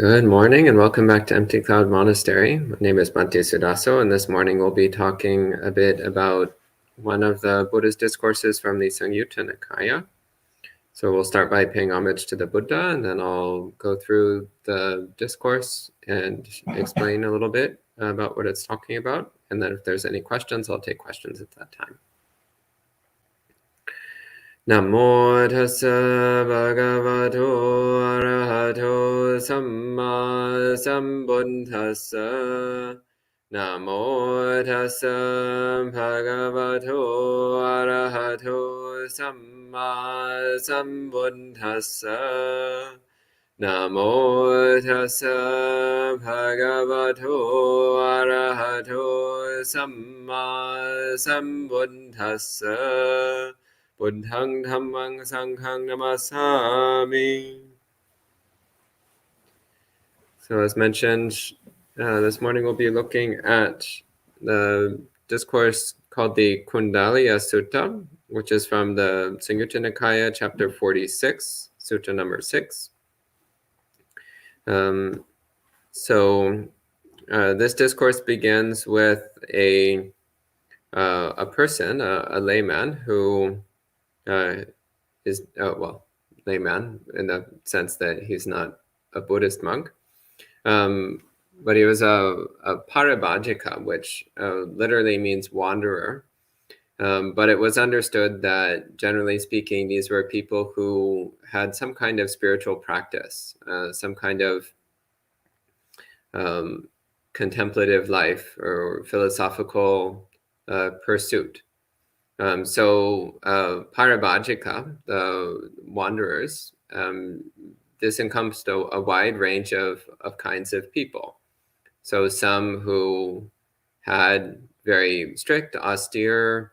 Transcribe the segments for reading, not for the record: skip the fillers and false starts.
Good morning and welcome back to Empty Cloud Monastery. My name is Bhante Suddhāso, and this morning we'll be talking a bit about one of the Buddha's discourses from the Samyutta Nikaya. So we'll start by paying homage to the Buddha, and then I'll go through the discourse and explain a little bit about what it's talking about. And then if there's any questions, I'll take questions at that time. Namo tassa bhagavato arahato samma sambuddhassa. Namo tassa bhagavato arahato samma sambuddhassa. Namo tassa bhagavato arahato samma sambuddhassa. Buddhang dhammang sanghang namasami. So as mentioned, this morning we'll be looking at the discourse called the Kuṇḍaliya Sutta, which is from the Samyutta Nikaya, chapter 46, Sutta number 6. This discourse begins with a person, a layman, who is layman in the sense that he's not a Buddhist monk, but he was a paribhajika, which literally means wanderer. But it was understood that, generally speaking, these were people who had some kind of spiritual practice, some kind of contemplative life or philosophical pursuit. Paribhajika, the wanderers, this encompassed a wide range of kinds of people. So some who had very strict, austere,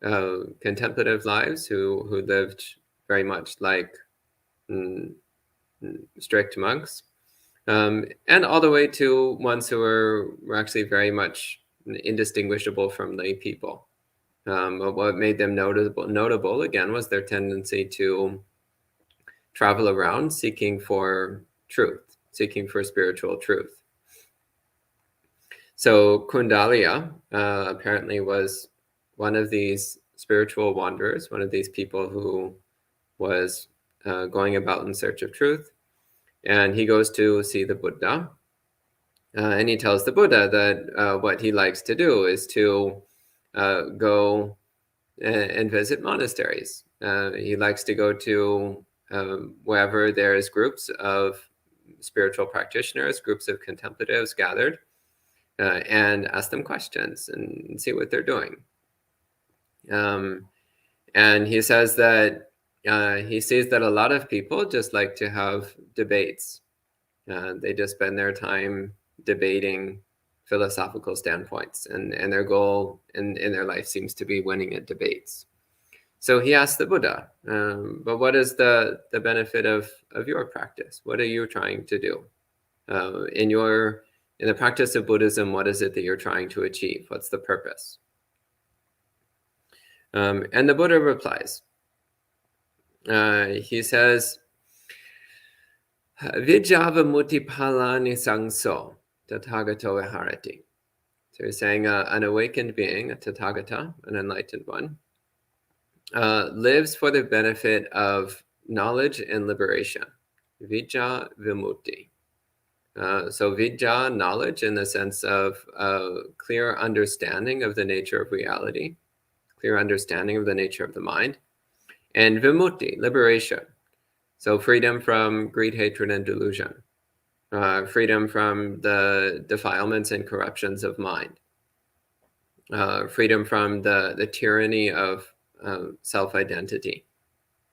contemplative lives, who lived very much like strict monks, and all the way to ones who were actually very much indistinguishable from lay people. But what made them notable again was their tendency to travel around seeking for truth, seeking for spiritual truth. So Kuṇḍaliya apparently was one of these spiritual wanderers, one of these people who was going about in search of truth. And he goes to see the Buddha. And he tells the Buddha that what he likes to do is to go and visit monasteries. He likes to go to wherever there's groups of spiritual practitioners, groups of contemplatives gathered, and ask them questions and see what they're doing. And he says that he sees that a lot of people just like to have debates. They just spend their time debating philosophical standpoints, and their goal in their life seems to be winning at debates. So he asked the Buddha, but what is the benefit of your practice? What are you trying to do? In the practice of Buddhism, what is it that you're trying to achieve? What's the purpose? And the Buddha replies. He says, Vijjavamuti palani sangso tathagato viharati. So he's saying an awakened being, a tathagata, an enlightened one, lives for the benefit of knowledge and liberation. Vijja vimutti. So vijja, knowledge in the sense of clear understanding of the nature of reality, clear understanding of the nature of the mind, and vimutti, liberation. So freedom from greed, hatred, and delusion. Freedom from the defilements and corruptions of mind. Freedom from the tyranny of self-identity,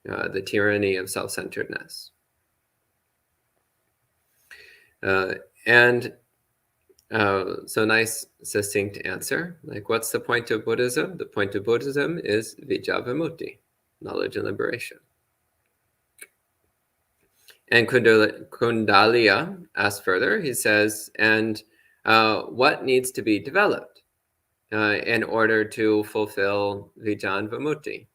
the tyranny of self-centeredness. So nice, succinct answer. Like, what's the point of Buddhism? The point of Buddhism is vijjavamutti, knowledge and liberation. And Kuṇḍaliya asks further, he says, and what needs to be developed in order to fulfill vijjan vimutti?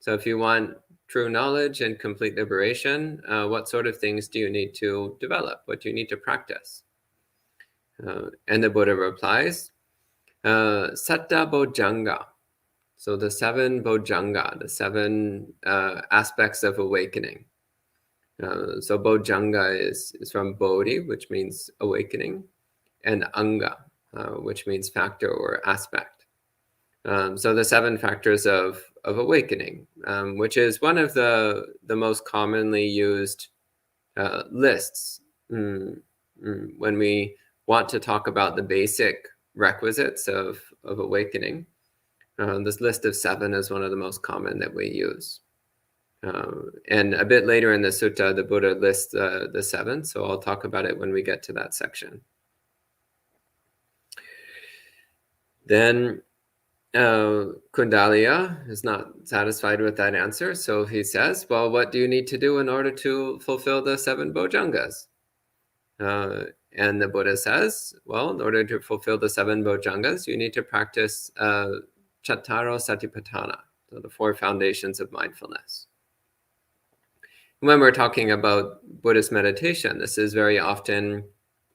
So if you want true knowledge and complete liberation, what sort of things do you need to develop? What do you need to practice? And the Buddha replies, Satta Bojjhanga. So the 7 Bojjhanga, the 7 aspects of awakening. So Bojjhanga is from Bodhi, which means awakening, and Anga, which means factor or aspect. So the 7 factors of awakening, which is one of the most commonly used lists when we want to talk about the basic requisites of awakening. This list of 7 is one of the most common that we use. And a bit later in the sutta, the Buddha lists the 7, so I'll talk about it when we get to that section. Then Kuṇḍaliya is not satisfied with that answer, so he says, well, what do you need to do in order to fulfill the 7 Bojjhangas? And the Buddha says, well, in order to fulfill the 7 Bojjhangas, you need to practice Cattaro Satipatthana, so the 4 foundations of mindfulness. When we're talking about Buddhist meditation, this is very often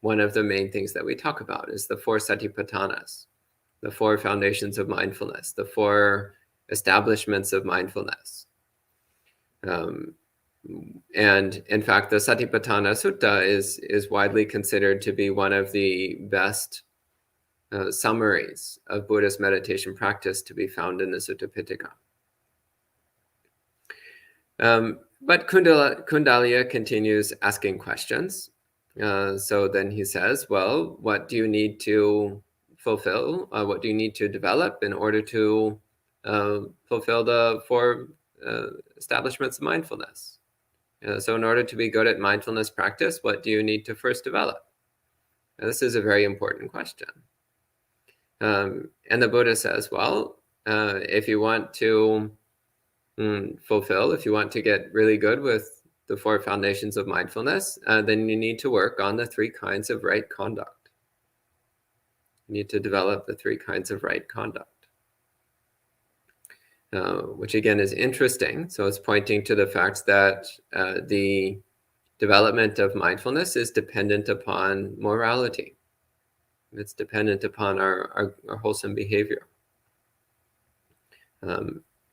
one of the main things that we talk about, is the 4 Satipatthanas, the 4 foundations of mindfulness, the 4 establishments of mindfulness. And in fact, the Satipatthana Sutta is widely considered to be one of the best summaries of Buddhist meditation practice to be found in the Sutta Pitaka. But Kuṇḍaliya continues asking questions. So then he says, well, what do you need to fulfill? What do you need to develop in order to fulfill the 4 establishments of mindfulness? So in order to be good at mindfulness practice, what do you need to first develop? Now, this is a very important question. And the Buddha says, well, if you want to if you want to get really good with the 4 foundations of mindfulness, then you need to work on the 3 kinds of right conduct. You need to develop the 3 kinds of right conduct. Which again is interesting. So it's pointing to the fact that the development of mindfulness is dependent upon morality. It's dependent upon our wholesome behavior.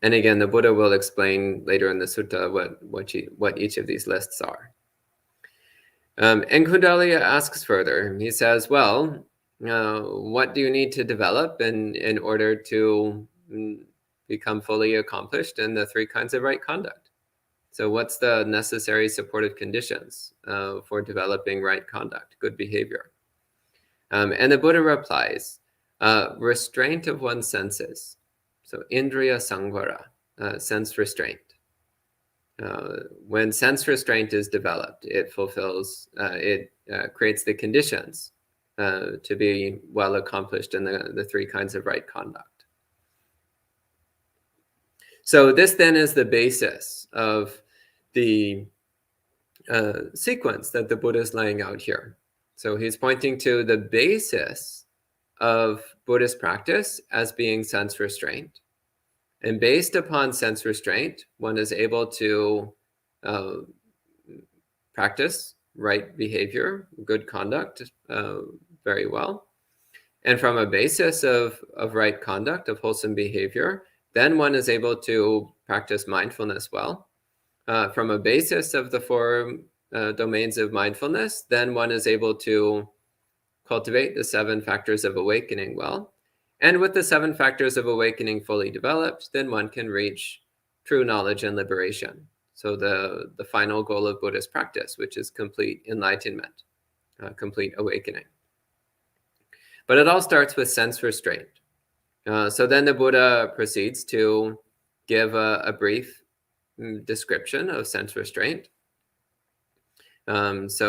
And again, the Buddha will explain later in the sutta what each of these lists are. And Kuṇḍaliya asks further. He says, well, what do you need to develop in order to become fully accomplished in the 3 kinds of right conduct? So what's the necessary supportive conditions for developing right conduct, good behavior? And the Buddha replies, restraint of one's senses. So indriya samvara, sense restraint. When sense restraint is developed, it fulfills, it creates the conditions to be well accomplished in the 3 kinds of right conduct. So this then is the basis of the sequence that the Buddha is laying out here. So he's pointing to the basis of Buddhist practice as being sense restraint. And based upon sense restraint, one is able to practice right behavior, good conduct very well. And from a basis of right conduct, of wholesome behavior, then one is able to practice mindfulness well. From a basis of the 4 domains of mindfulness, then one is able to cultivate the 7 factors of awakening well. And with the 7 factors of awakening fully developed, then one can reach true knowledge and liberation. So the final goal of Buddhist practice, which is complete enlightenment, complete awakening. But it all starts with sense restraint. So then the Buddha proceeds to give a brief description of sense restraint. First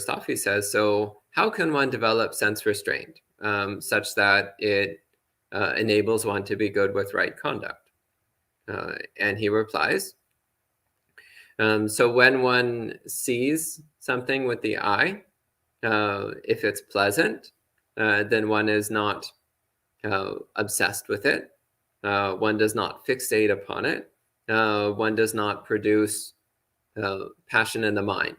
off, he says, so how can one develop sense restraint such that it enables one to be good with right conduct? And he replies, so when one sees something with the eye, if it's pleasant, then one is not obsessed with it. One does not fixate upon it. One does not produce passion in the mind.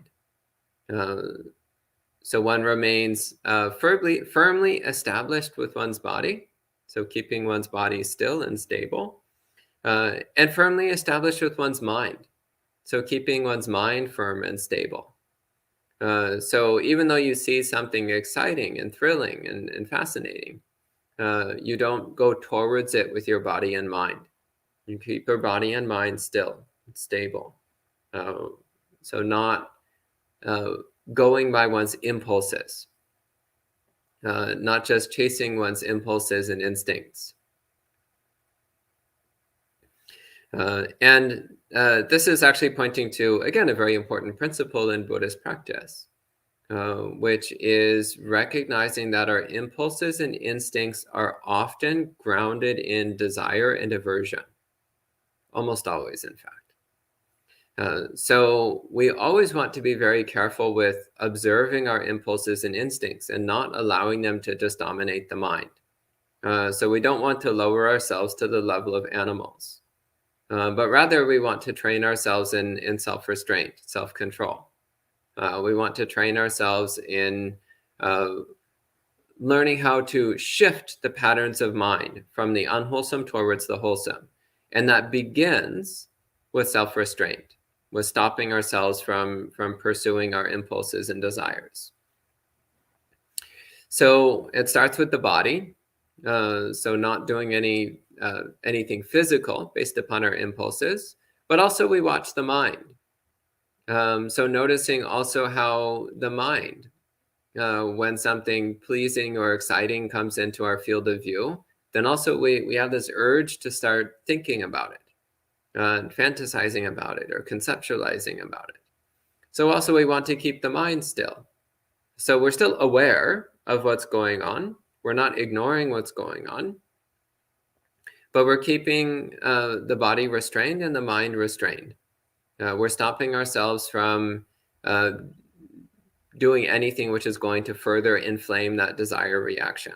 So one remains firmly established with one's body, so keeping one's body still and stable, and firmly established with one's mind, so keeping one's mind firm and stable. So even though you see something exciting and thrilling and fascinating, you don't go towards it with your body and mind. You keep your body and mind still, stable. So not going by one's impulses, not just chasing one's impulses and instincts. And this is actually pointing to, again, a very important principle in Buddhist practice, which is recognizing that our impulses and instincts are often grounded in desire and aversion, almost always, in fact. So we always want to be very careful with observing our impulses and instincts and not allowing them to just dominate the mind. So we don't want to lower ourselves to the level of animals, but rather we want to train ourselves in self-restraint, self-control. We want to train ourselves in learning how to shift the patterns of mind from the unwholesome towards the wholesome. And that begins with self-restraint, with stopping ourselves from pursuing our impulses and desires. So it starts with the body. So not doing anything physical based upon our impulses, but also we watch the mind. So noticing also how the mind, when something pleasing or exciting comes into our field of view, then also we have this urge to start thinking about it, fantasizing about it or conceptualizing about it. So also we want to keep the mind still. So we're still aware of what's going on. We're not ignoring what's going on, but we're keeping the body restrained and the mind restrained. We're stopping ourselves from doing anything which is going to further inflame that desire reaction.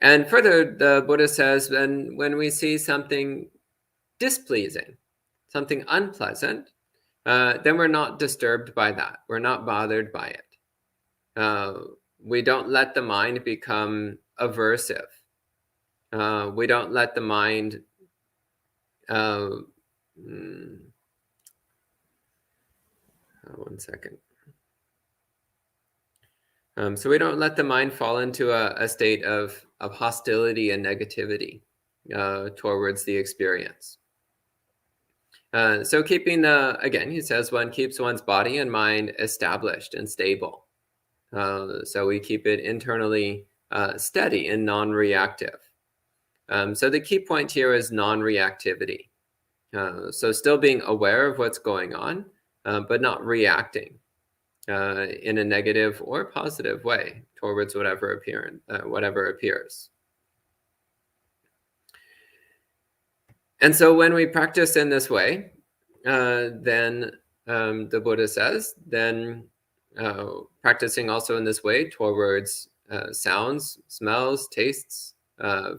And further, the Buddha says, when we see something displeasing, something unpleasant, then we're not disturbed by that. We're not bothered by it. We don't let the mind become aversive. We don't let the mind one second. So we don't let the mind fall into a state of hostility and negativity towards the experience. So keeping again, he says, one keeps one's body and mind established and stable. So we keep it internally steady and non-reactive. So the key point here is non-reactivity. So still being aware of what's going on, but not reacting in a negative or positive way towards whatever appears. And so when we practice in this way, then the Buddha says, then practicing also in this way towards sounds, smells, tastes,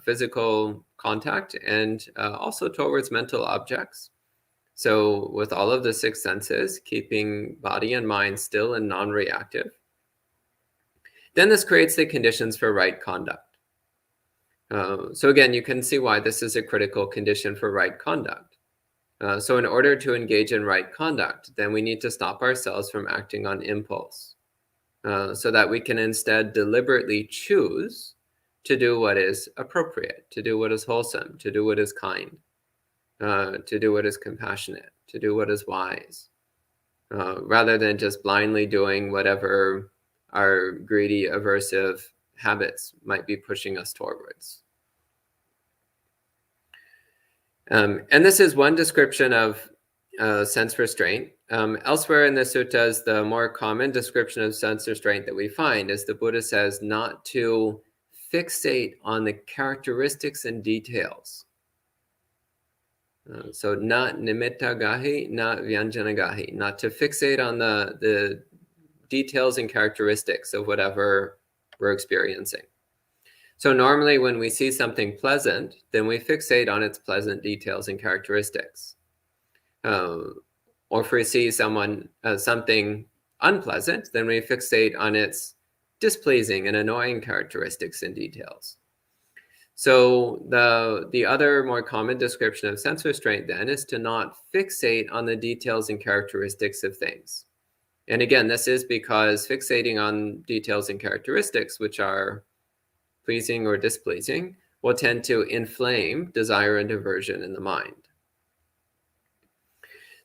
physical contact, and also towards mental objects. So with all of the six senses, keeping body and mind still and non-reactive, then this creates the conditions for right conduct. So again, you can see why this is a critical condition for right conduct. So in order to engage in right conduct, then we need to stop ourselves from acting on impulse, so that we can instead deliberately choose to do what is appropriate, to do what is wholesome, to do what is kind, to do what is compassionate, to do what is wise, rather than just blindly doing whatever our greedy, aversive habits might be pushing us towards. And this is one description of sense restraint. Elsewhere in the suttas, the more common description of sense restraint that we find is the Buddha says not to fixate on the characteristics and details. So not nimitta gahi, not vyanjana gahi, not to fixate on the details and characteristics of whatever we're experiencing. So normally when we see something pleasant, then we fixate on its pleasant details and characteristics. Or if we see something unpleasant, then we fixate on its displeasing and annoying characteristics and details. So the other more common description of sense restraint then is to not fixate on the details and characteristics of things. And again, this is because fixating on details and characteristics, which are pleasing or displeasing, will tend to inflame desire and aversion in the mind.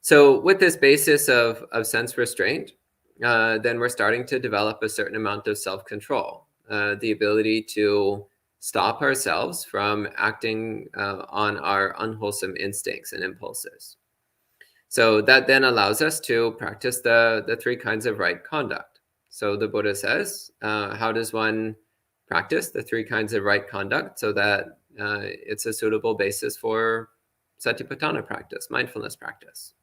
So with this basis of sense restraint, then we're starting to develop a certain amount of self-control, the ability to stop ourselves from acting on our unwholesome instincts and impulses. So that then allows us to practice the three kinds of right conduct. So the Buddha says, how does one practice the three kinds of right conduct so that it's a suitable basis for satipatthana practice, mindfulness practice?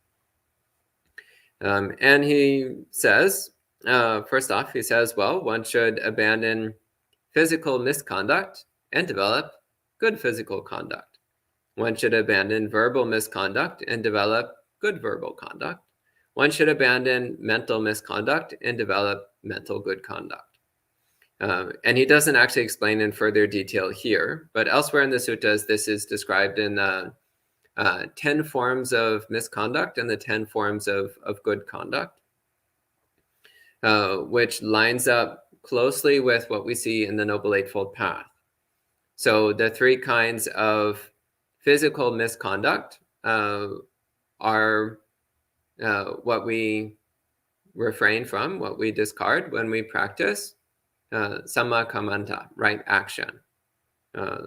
And he says, first off, he says, well, one should abandon physical misconduct and develop good physical conduct. One should abandon verbal misconduct and develop good verbal conduct. One should abandon mental misconduct and develop mental good conduct. And he doesn't actually explain in further detail here, but elsewhere in the suttas, this is described in 10 forms of misconduct and the 10 forms of good conduct, which lines up closely with what we see in the Noble Eightfold Path. So the three kinds of physical misconduct are what we refrain from, what we discard when we practice samma kammanta, right action.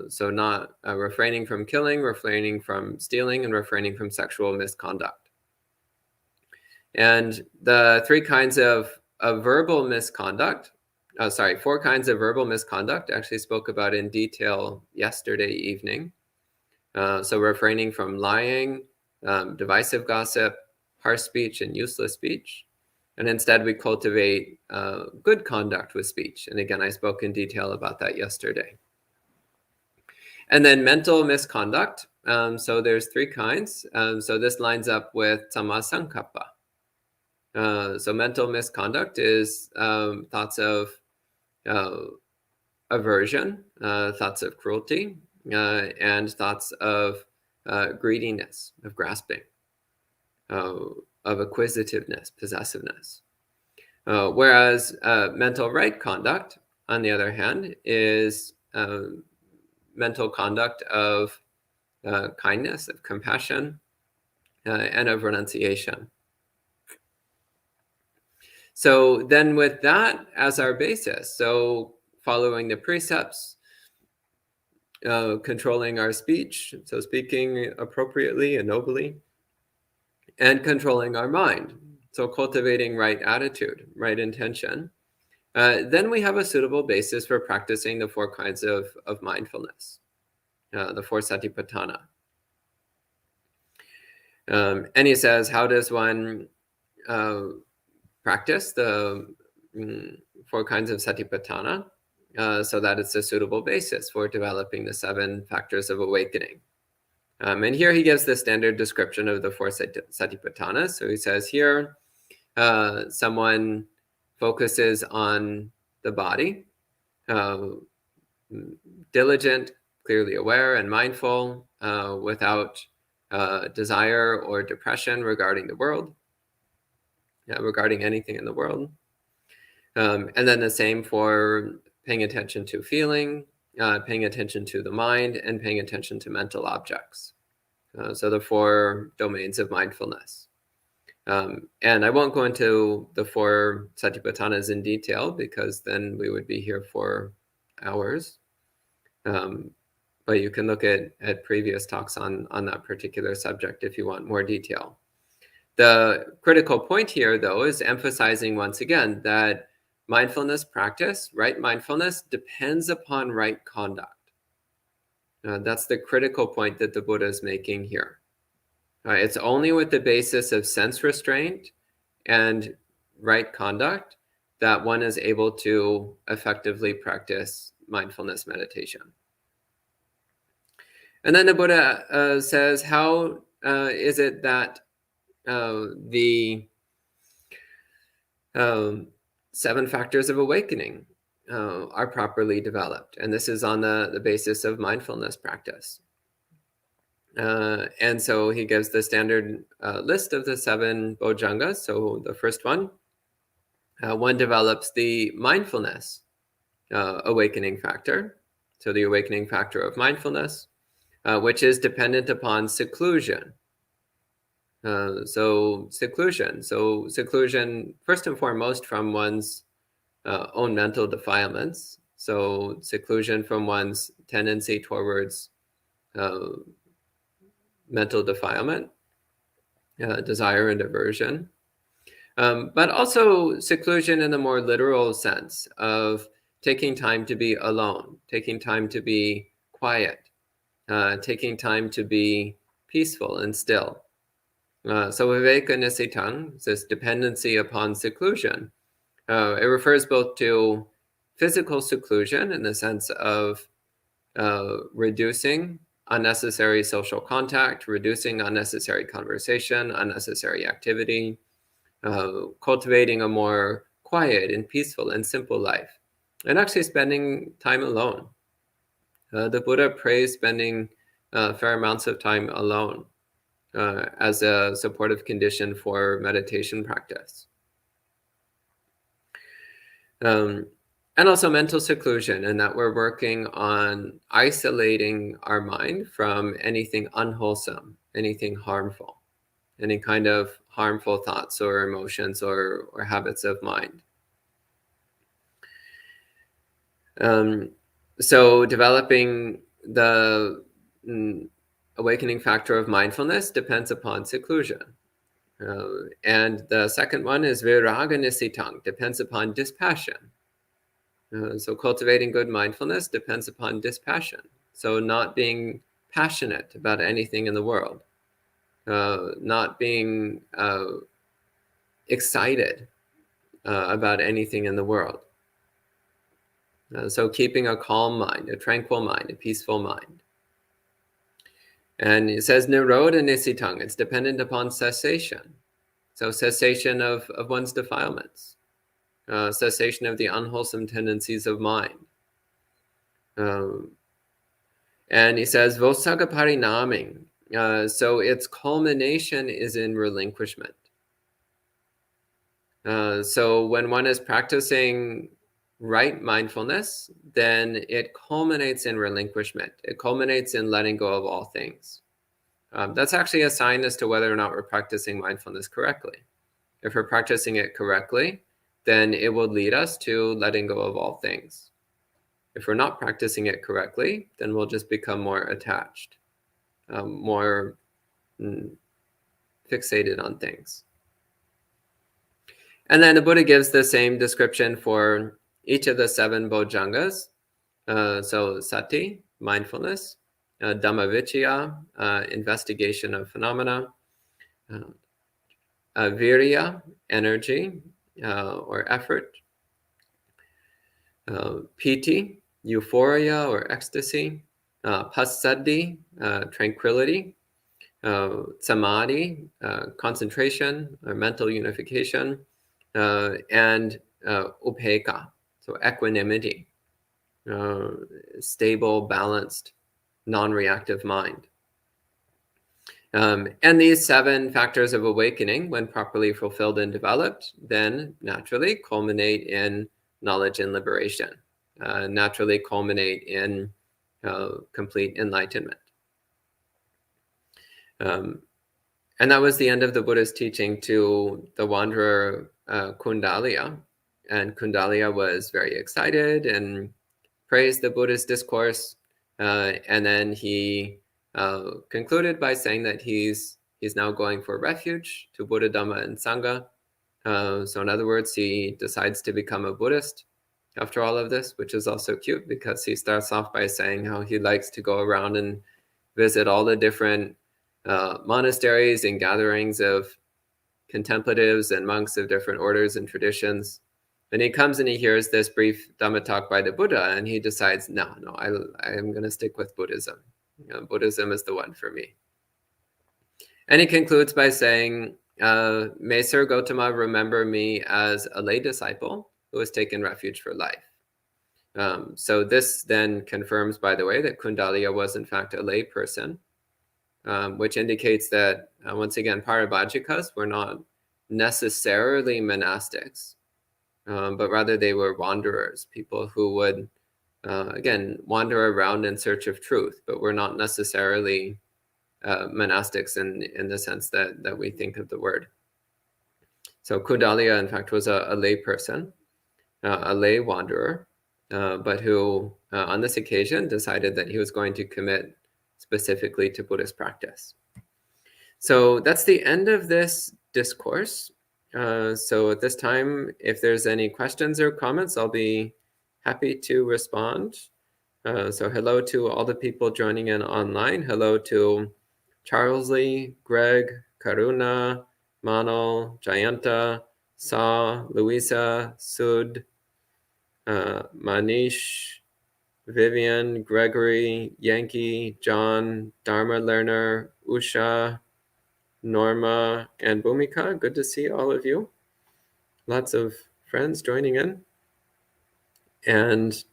So not refraining from killing, refraining from stealing, and refraining from sexual misconduct. And the three kinds of verbal misconduct, four kinds of verbal misconduct, actually spoke about in detail yesterday evening. So refraining from lying, divisive gossip, harsh speech, and useless speech. And instead we cultivate good conduct with speech. And again, I spoke in detail about that yesterday. And then mental misconduct. So there's three kinds. So this lines up with samma sankappa. So mental misconduct is thoughts of aversion, thoughts of cruelty, and thoughts of greediness, of grasping, of acquisitiveness, possessiveness. Whereas mental right conduct, on the other hand, is mental conduct of kindness, of compassion, and of renunciation. So then with that as our basis, so following the precepts, controlling our speech, so speaking appropriately and nobly, and controlling our mind, so cultivating right attitude, right intention, then we have a suitable basis for practicing the four kinds of mindfulness, the four satipatthana. And he says, how does one practice the four kinds of satipatthana so that it's a suitable basis for developing the 7 factors of awakening? And here he gives the standard description of the 4 satipatthanas. So he says here, someone focuses on the body, diligent, clearly aware, and mindful, without desire or depression regarding the world, regarding anything in the world. And then the same for paying attention to feeling, paying attention to the mind, and paying attention to mental objects. So the 4 domains of mindfulness. And I won't go into the 4 satipatthanas in detail because then we would be here for hours. But you can look at previous talks on that particular subject if you want more detail. The critical point here, though, is emphasizing once again that mindfulness practice, right mindfulness, depends upon right conduct. That's the critical point that the Buddha is making here. It's only with the basis of sense restraint and right conduct that one is able to effectively practice mindfulness meditation. And then the Buddha says, how is it that the 7 factors of awakening are properly developed? And this is on the basis of mindfulness practice. And so he gives the standard list of the 7 bojjhangas. So the first one develops the mindfulness awakening factor. So the awakening factor of mindfulness, which is dependent upon seclusion. So seclusion, first and foremost, from one's own mental defilements. So seclusion from one's tendency towards mental defilement, desire and aversion. But also seclusion in the more literal sense of taking time to be alone, taking time to be quiet, taking time to be peaceful and still. So viveka nisitang, this dependency upon seclusion, it refers both to physical seclusion in the sense of reducing unnecessary social contact, reducing unnecessary conversation, unnecessary activity, cultivating a more quiet and peaceful and simple life, and actually spending time alone. The Buddha praised spending fair amounts of time alone as a supportive condition for meditation practice. And also mental seclusion, and that we're working on isolating our mind from anything unwholesome, anything harmful, any kind of harmful thoughts or emotions or habits of mind. So developing the awakening factor of mindfulness depends upon seclusion. And the second one is viraga nisitang, depends upon dispassion. So cultivating good mindfulness depends upon dispassion. So not being passionate about anything in the world, not being excited about anything in the world. So keeping a calm mind, a tranquil mind, a peaceful mind. And it says nirodha nisitang, it's dependent upon cessation. So cessation of one's defilements. Cessation of the unwholesome tendencies of mind. And he says, Vosaga parinaming. So its culmination is in relinquishment. So when one is practicing right mindfulness, then it culminates in relinquishment. It culminates in letting go of all things. That's actually a sign as to whether or not we're practicing mindfulness correctly. If we're practicing it correctly, then it will lead us to letting go of all things. If we're not practicing it correctly, then we'll just become more attached, more fixated on things. And then the Buddha gives the same description for each of the 7 bojjhangas. So sati, mindfulness, dhammavicaya, investigation of phenomena, virya, energy or effort, piti, euphoria or ecstasy, passaddhi, tranquility, samadhi, concentration or mental unification, and upekkha, so equanimity, stable, balanced, non-reactive mind. And these 7 factors of awakening, when properly fulfilled and developed, then naturally culminate in knowledge and liberation, naturally culminate in complete enlightenment. And that was the end of the Buddha's teaching to the wanderer Kuṇḍaliya. And Kundaliya was very excited and praised the Buddha's discourse. And then he concluded by saying that he's now going for refuge to Buddha, Dhamma, and Sangha. So in other words, he decides to become a Buddhist after all of this, which is also cute because he starts off by saying how he likes to go around and visit all the different monasteries and gatherings of contemplatives and monks of different orders and traditions, And he comes and he hears this brief Dhamma talk by the Buddha, and he decides, no, I'm going to stick with Buddhism. Buddhism is the one for me. And he concludes by saying, may Sir Gautama remember me as a lay disciple who has taken refuge for life. So this then confirms, by the way, that Kuṇḍaliya was in fact a lay person, which indicates that, once again, Parabhajikas were not necessarily monastics, but rather they were wanderers, people who would, again, wander around in search of truth, but were not necessarily monastics in the sense that we think of the word. So Kuṇḍaliya, in fact, was a lay person, a lay wanderer, but who, on this occasion, decided that he was going to commit specifically to Buddhist practice. So that's the end of this discourse. So at this time, if there's any questions or comments, I'll be happy to respond. So hello to all the people joining in online. Hello to Charles Lee, Greg, Karuna, Manal, Jayanta, Sa, Louisa, Sud, Manish, Vivian, Gregory, Yankee, John, Dharma Learner, Usha, Norma, and Bhumika. Good to see all of you. Lots of friends joining in. And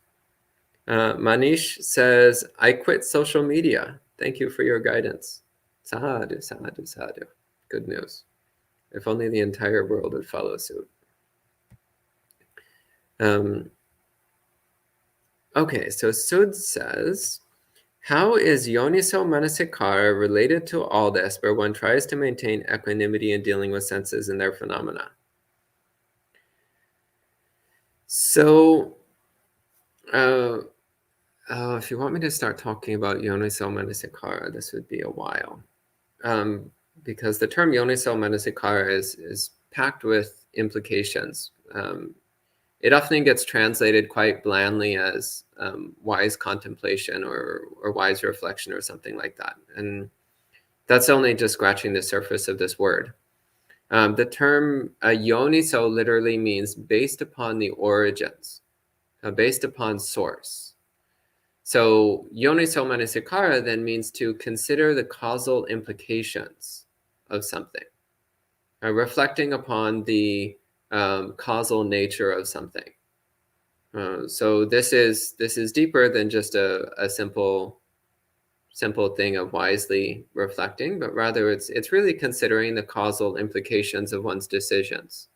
Manish says, I quit social media. Thank you for your guidance. Sadhu, sadhu, sadhu. Good news. If only the entire world would follow suit. Okay, so Sud says, how is Yoniso Manasikara related to all this, where one tries to maintain equanimity in dealing with senses and their phenomena? So, if you want me to start talking about Yoniso Manasikara, this would be a while. Because the term Yoniso Manasikara is packed with implications. It often gets translated quite blandly as wise contemplation or wise reflection or something like that. And that's only just scratching the surface of this word. The term yoniso literally means based upon the origins, based upon source. So yoniso manasikara then means to consider the causal implications of something, reflecting upon the causal nature of something. So this is deeper than just a simple thing of wisely reflecting, but rather it's really considering the causal implications of one's decisions.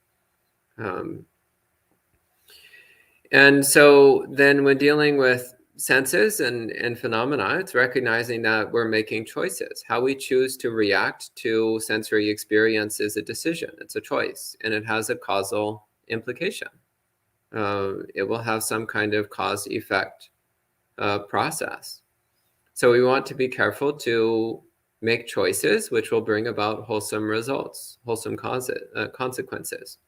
And so then when dealing with senses and phenomena, it's recognizing that we're making choices. How we choose to react to sensory experience is a decision. It's a choice, and it has a causal implication. It will have some kind of cause-effect process. So we want to be careful to make choices which will bring about wholesome results, wholesome consequences,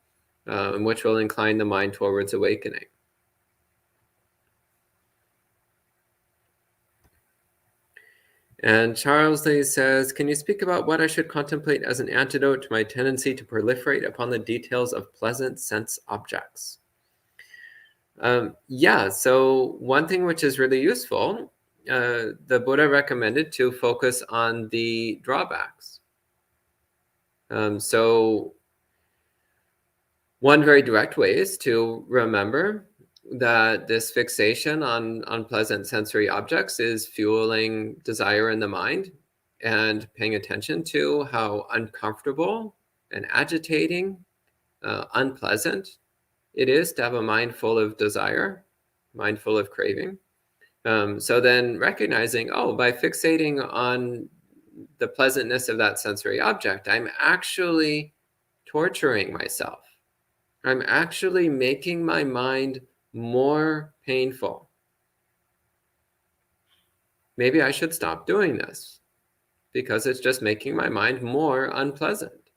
which will incline the mind towards awakening. And Charles Lee says, can you speak about what I should contemplate as an antidote to my tendency to proliferate upon the details of pleasant sense objects? Yeah, so one thing which is really useful, the Buddha recommended to focus on the drawbacks. So one very direct way is to remember that this fixation on pleasant sensory objects is fueling desire in the mind, and paying attention to how uncomfortable and agitating, unpleasant it is to have a mind full of desire, mind full of craving. So then recognizing, by fixating on the pleasantness of that sensory object, I'm actually torturing myself. I'm actually making my mind more painful. Maybe I should stop doing this because it's just making my mind more unpleasant,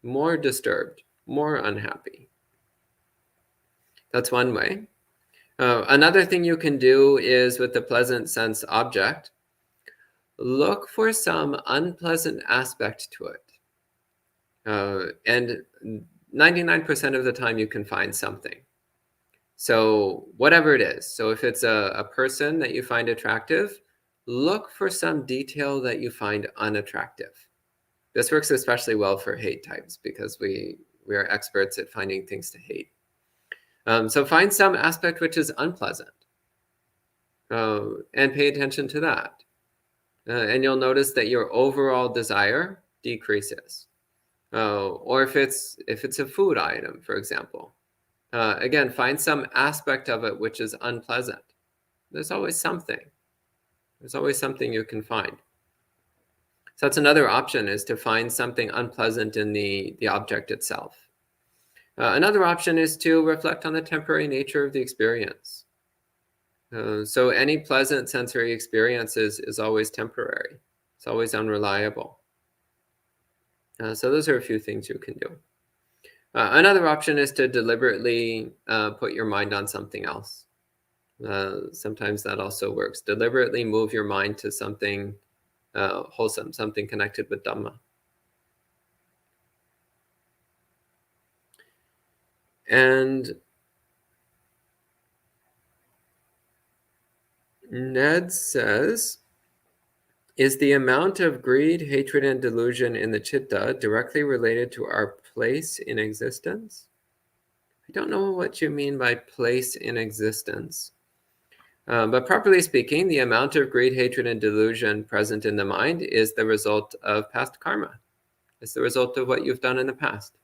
more disturbed, more unhappy. That's one way. Another thing you can do is with the pleasant sense object, look for some unpleasant aspect to it. And 99% of the time you can find something. So whatever it is. So if it's a person that you find attractive, look for some detail that you find unattractive. This works especially well for hate types because we are experts at finding things to hate. So find some aspect which is unpleasant and pay attention to that. And you'll notice that your overall desire decreases. Or if it's a food item, for example, again, find some aspect of it which is unpleasant. There's always something. There's always something you can find. So that's another option, is to find something unpleasant in the object itself. Another option is to reflect on the temporary nature of the experience. So any pleasant sensory experience is always temporary. It's always unreliable. So those are a few things you can do. Another option is to deliberately put your mind on something else. Sometimes that also works. Deliberately move your mind to something wholesome, something connected with Dhamma. And Ned says, is the amount of greed, hatred, and delusion in the chitta directly related to our place in existence? I don't know what you mean by place in existence. But properly speaking, the amount of greed, hatred, and delusion present in the mind is the result of past karma. It's the result of what you've done in the past,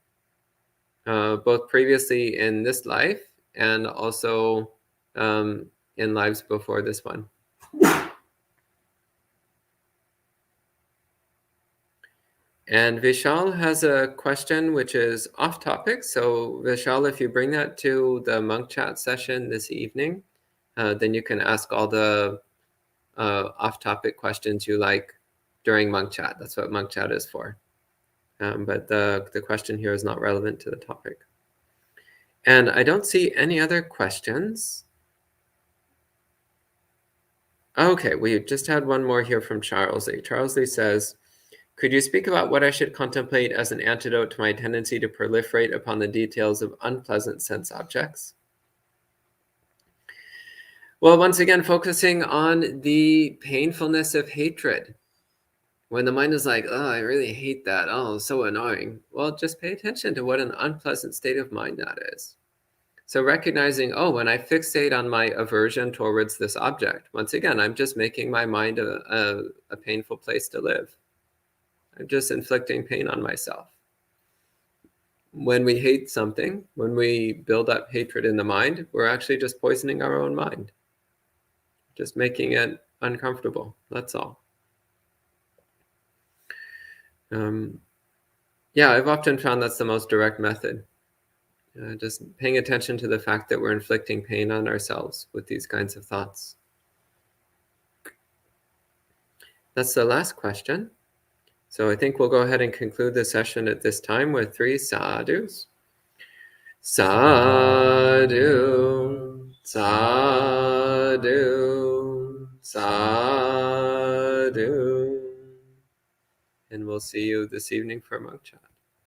both previously in this life and also in lives before this one. And Vishal has a question which is off topic. So Vishal, if you bring that to the monk chat session this evening, then you can ask all the off-topic questions you like during monk chat. That's what monk chat is for. But the question here is not relevant to the topic. And I don't see any other questions. Okay, we just had one more here from Charles Lee. Charles Lee says, could you speak about what I should contemplate as an antidote to my tendency to proliferate upon the details of unpleasant sense objects? Well, once again, focusing on the painfulness of hatred. When the mind is like, oh, I really hate that. Oh, so annoying. Well, just pay attention to what an unpleasant state of mind that is. So recognizing, oh, when I fixate on my aversion towards this object, once again, I'm just making my mind a painful place to live. I'm just inflicting pain on myself. When we hate something, when we build up hatred in the mind, we're actually just poisoning our own mind. Just making it uncomfortable. That's all. Yeah, I've often found that's the most direct method. Just paying attention to the fact that we're inflicting pain on ourselves with these kinds of thoughts. That's the last question. So I think we'll go ahead and conclude the session at this time with 3 sadhus. Sadhu, sadhu, sadhu. And we'll see you this evening for monk chat.